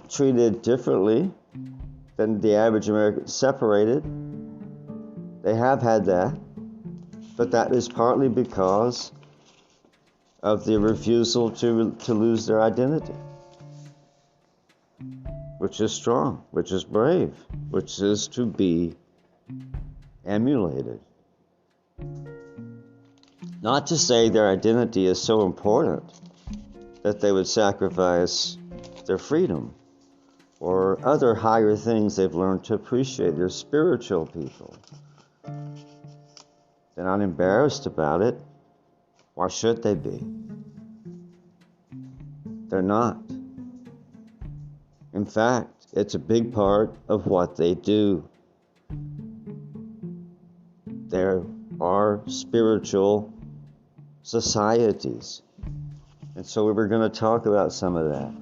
treated differently than the average American, separated. They have had that, but that is partly because of the refusal to lose their identity, which is strong, which is brave, which is to be emulated. Not to say their identity is so important that they would sacrifice their freedom or other higher things they've learned to appreciate. They're spiritual people. They're not embarrassed about it. Why should they be? They're not. In fact, it's a big part of what they do. There are spiritual societies. And so we were going to talk about some of that.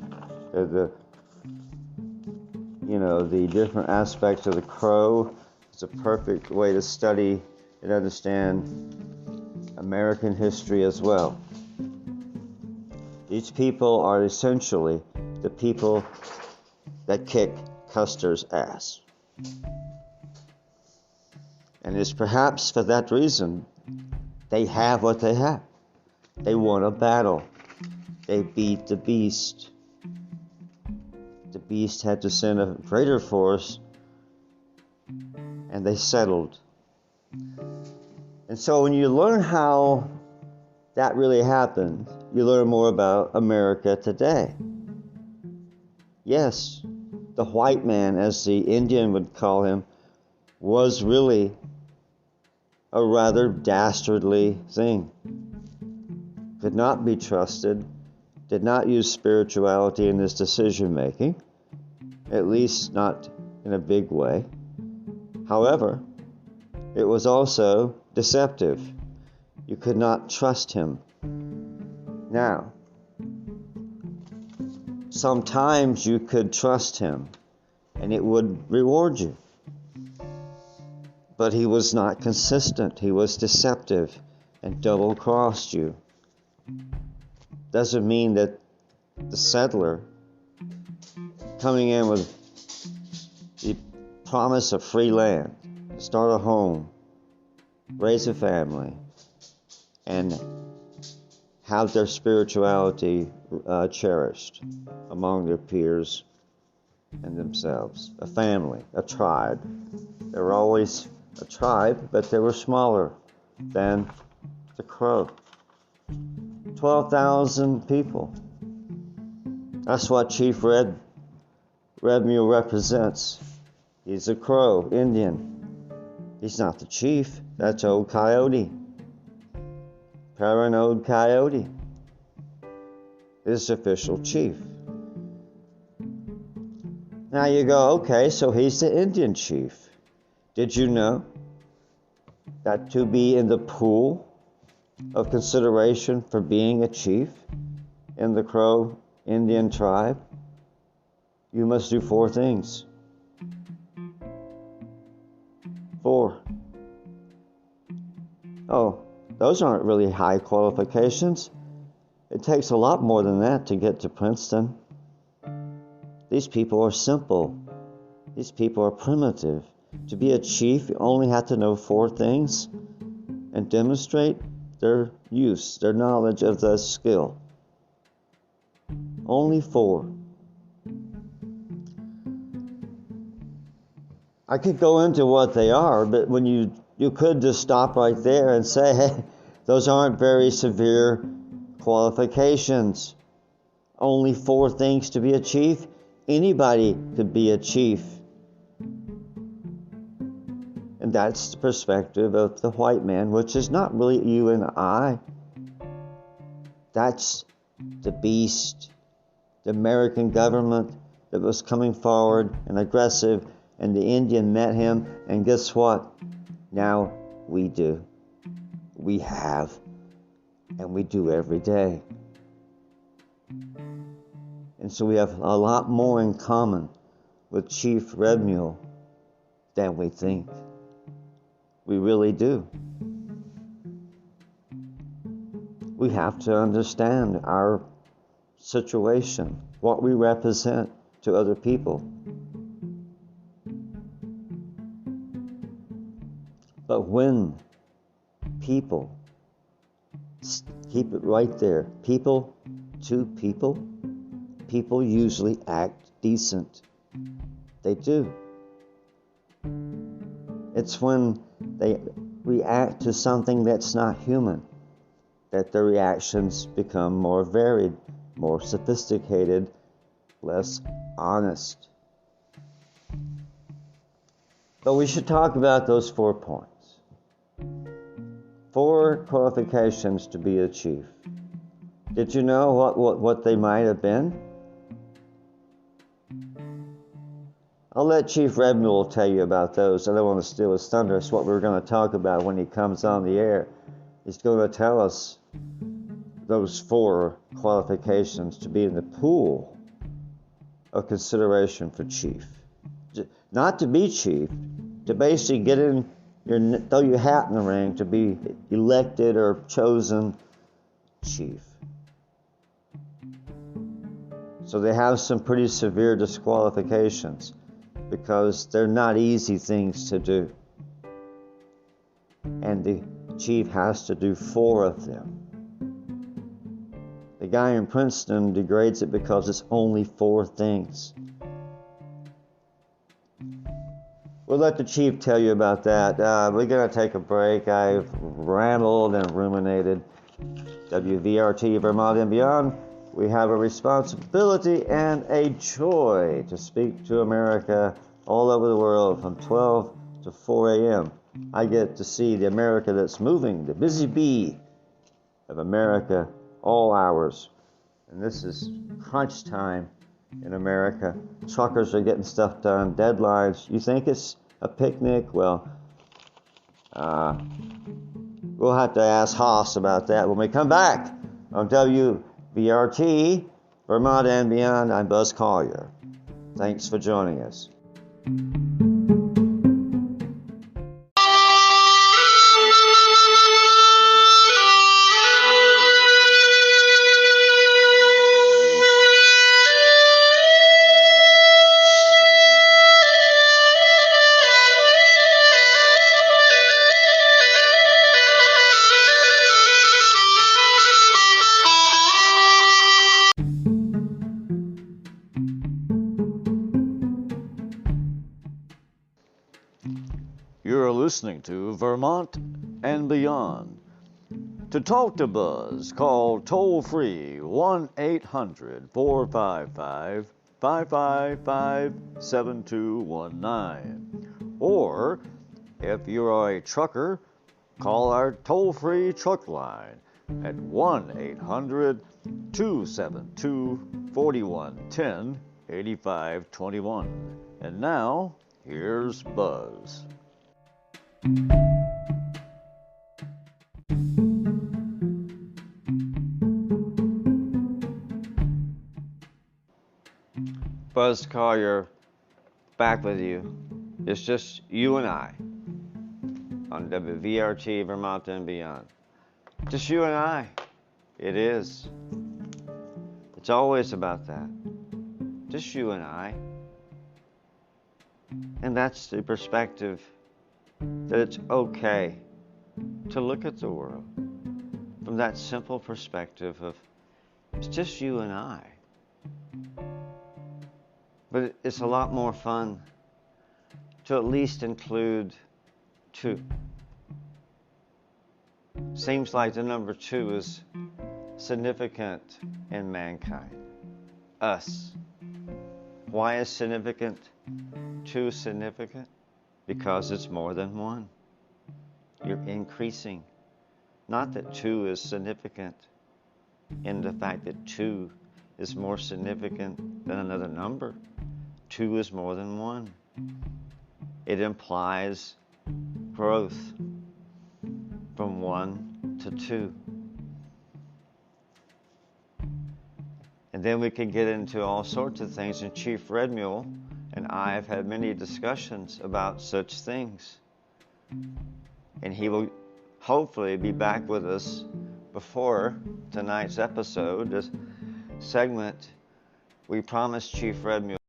The different aspects of the crow. It's a perfect way to study and understand American history as well. These people are essentially the people that kick Custer's ass. And it's perhaps for that reason they have what they have. They won a battle. They beat the beast. The beast had to send a greater force, and they settled. And so when you learn how that really happened, you learn more about America today. Yes, the white man, as the Indian would call him, was really a rather dastardly thing. Could not be trusted, did not use spirituality in his decision making, at least not in a big way. However, it was also deceptive. You could not trust him. Now, sometimes you could trust him and it would reward you. But he was not consistent. He was deceptive and double-crossed you. Doesn't mean that the settler coming in with the promise of free land, start a home, raise a family, and have their spirituality cherished among their peers and themselves. A family, a tribe. They were always a tribe, but they were smaller than the Crow. 12,000 people. That's what Chief Red Mule represents. He's a Crow, Indian. He's not the chief. That's Old Coyote. Paranoid Coyote. His official chief. Now you go, okay, so he's the Indian chief. Did you know that to be in the pool of consideration for being a chief in the Crow Indian tribe, you must do 4 things. 4. Oh, those aren't really high qualifications. It takes a lot more than that to get to Princeton. These people are simple. These people are primitive. To be a chief, you only have to know 4 things and demonstrate their use, their knowledge of the skill. Only 4. I could go into what they are, but when you could just stop right there and say, hey, those aren't very severe qualifications. Only 4 things to be a chief. Anybody could be a chief. And that's the perspective of the white man, which is not really you and I. That's the beast, the American government that was coming forward and aggressive, and the Indian met him, and guess what? Now we do. We have, and we do every day. And so we have a lot more in common with Chief Red Mule than we think. We really do. We have to understand our situation, what we represent to other people. But when people, keep it right there, people to people, people usually act decent. They do. It's when they react to something that's not human that their reactions become more varied, more sophisticated, less honest. But we should talk about those 4 points. 4 qualifications to be a chief. Did you know what they might have been? I'll let Chief Red Mule tell you about those. I don't want to steal his thunder. It's what we're going to talk about when he comes on the air. He's going to tell us those 4 qualifications to be in the pool of consideration for chief. Not to be chief, to basically get in, throw your hat in the ring to be elected or chosen chief. So they have some pretty severe disqualifications because they're not easy things to do. And the chief has to do 4 of them. The guy in Princeton degrades it because it's only 4 things. We'll let the chief tell you about that. We're going to take a break. I've rambled and ruminated. WVRT, Vermont and beyond. We have a responsibility and a joy to speak to America all over the world from 12 to 4 a.m. I get to see the America that's moving, the busy bee of America, all hours. And this is crunch time in America. Truckers are getting stuff done, deadlines. You think it's a picnic? Well, we'll have to ask Haas about that when we come back on WVRT, Vermont and beyond. I'm Buzz Collier. Thanks for joining us. You're listening to Vermont and Beyond. To talk to Buzz, call toll-free 1-800-455-555-7219. Or, if you are a trucker, call our toll-free truck line at 1-800-272-4110, 8521. And now, here's Buzz. Buzz Collier, back with you. It's just you and I on WVRT, Vermont and beyond. Just you and I. It is. It's always about that. Just you and I. And that's the perspective that it's okay to look at the world from that simple perspective of it's just you and I. But it's a lot more fun to at least include 2. Seems like the number 2 is significant in mankind. Us. Why is significant 2 significant? Because it's more than 1. You're increasing. Not that 2 is significant in the fact that 2 is more significant than another number. 2 is more than 1. It implies growth from 1 to 2. And then we can get into all sorts of things, and Chief Red Mule and I have had many discussions about such things. And he will hopefully be back with us before tonight's episode, this segment We promised Chief Red Mule